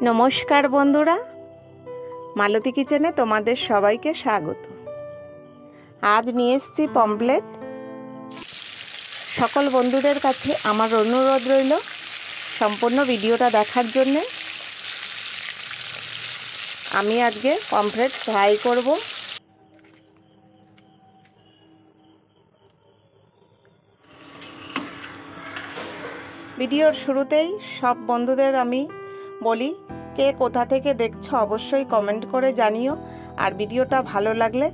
নমস্কার বন্ধুরা, মালতী কিচেনে তোমাদের সবাইকে স্বাগত। আজ নিয়ে এসেছি পমফ্রেট। সকল বন্ধুদের কাছে আমার অনুরোধ রইল সম্পূর্ণ ভিডিওটা দেখার জন্যে। আমি আজকে পমফ্রেট ফ্রাই করব। ভিডিওর শুরুতেই সব বন্ধুদের আমি বলি, কে কোথা থেকে দেখছো অবশ্যই কমেন্ট করে জানিও। আর ভিডিওটা ভালো লাগলে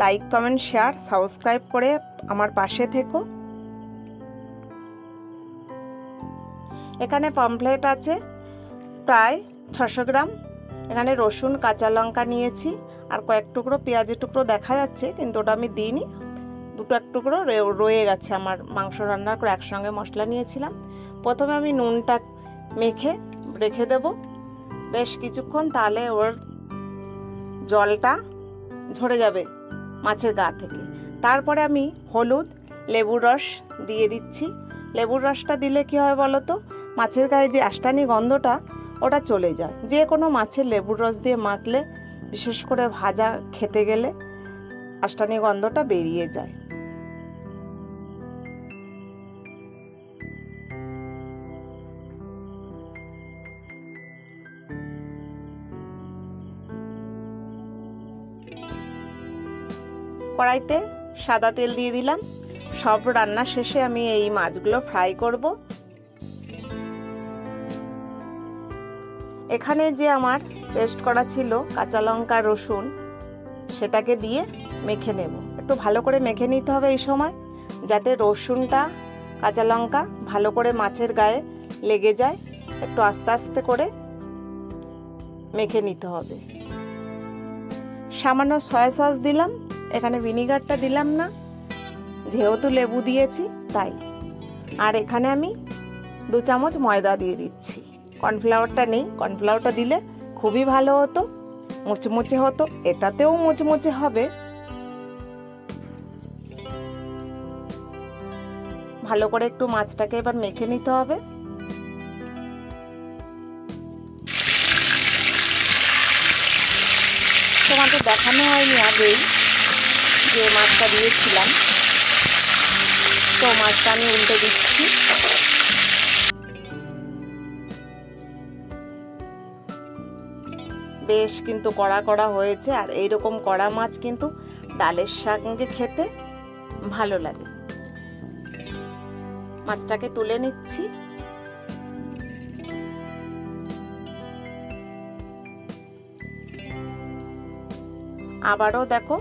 লাইক, কমেন্ট, শেয়ার, সাবস্ক্রাইব করে আমার পাশে থেকো। এখানে পমফ্রেট আছে প্রায় 600 গ্রাম। এখানে রসুন, কাঁচা লঙ্কা নিয়েছি, আর কয়েক টুকরো পেঁয়াজের টুকরো দেখা যাচ্ছে, কিন্তু ওটা আমি দিইনি। দুটো এক টুকরো রয়ে গেছে, আমার মাংস রান্নার করে একসঙ্গে মশলা নিয়েছিলাম। প্রথমে আমি নুনটা মেখে রেখে দেব বেশ কিছুক্ষণ, তাহলে ওর জলটা ঝরে যাবে মাছের গা থেকে। তারপরে আমি হলুদ, লেবুর রস দিয়ে দিচ্ছি। লেবুর রসটা দিলে কি হয় বলো তো, মাছের গায়ে যে আষ্টানি গন্ধটা ওটা চলে যায়। যে কোনো মাছের লেবুর রস দিয়ে মাখলে, বিশেষ করে ভাজা খেতে গেলে আষ্টানি গন্ধটা বেরিয়ে যায়। কড়াইতে সাদা তেল দিয়ে দিলাম। সব রান্না শেষে আমি এই মাছগুলো ফ্রাই করব। এখানে যে আমার পেস্ট করা ছিল কাঁচা লঙ্কা, রসুন, সেটাকে দিয়ে মেখে নেব। একটু ভালো করে মেখে নিতে হবে এই সময়, যাতে রসুনটা, কাঁচা লঙ্কা ভালো করে মাছের গায়ে লেগে যায়। একটু আস্তে আস্তে করে মেখে নিতে হবে। সামান্য সয়া সস দিলাম, এখানে ভিনিগারটা দিলাম না, যেহেতু লেবু দিয়েছি তাই। আর এখানে আমি 2 চামচ ময়দা দিয়ে দিচ্ছি। কর্নফ্লাওয়ারটা নেই, কর্নফ্লাওয়ারটা দিলে খুবই ভালো হতো, মুচমুচে হতো। এটাতেও মুচমুচে হবে। ভালো করে একটু মাছটাকে এবার মেখে নিতে হবে। তোমাকে দেখানো হয়নি আগেই যে মাছটা দিয়েছিলাম, তো মাছটা আমি উল্টে দিচ্ছি। বেশ কিন্তু কড়া কড়া হয়েছে, আর এইরকম কড়া মাছ কিন্তু ডালের সঙ্গে খেতে ভালো লাগে। মাছটাকে তুলে নিচ্ছি। আবারও দেখো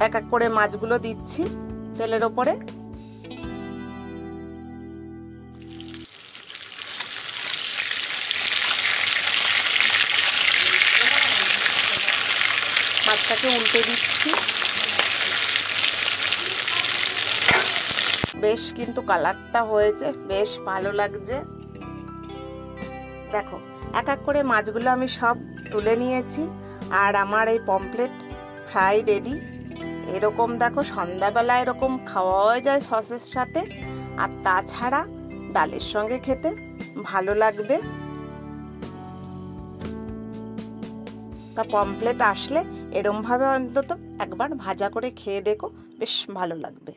এক এক করে মাছগুলো দিচ্ছি তেলের ওপরে। মাছটাকে উল্টে দিচ্ছি। বেশ কিন্তু কালারটা হয়েছে, বেশ ভালো লাগছে। দেখো এক এক করে মাছগুলো আমি সব তুলে নিয়েছি, আর আমার এই পমফ্রেট ফ্রাই রেডি। এরকম দেখো সন্ধ্যাবেলা এরকম খাওয়াও যায় সসের সাথে, আর তাছাড়া ডালের সঙ্গে খেতে ভালো লাগবে। তা পমফ্রেট আসলে এরমভাবে অন্তত একবার ভাজা করে খেয়ে দেখো, বেশ ভালো লাগবে।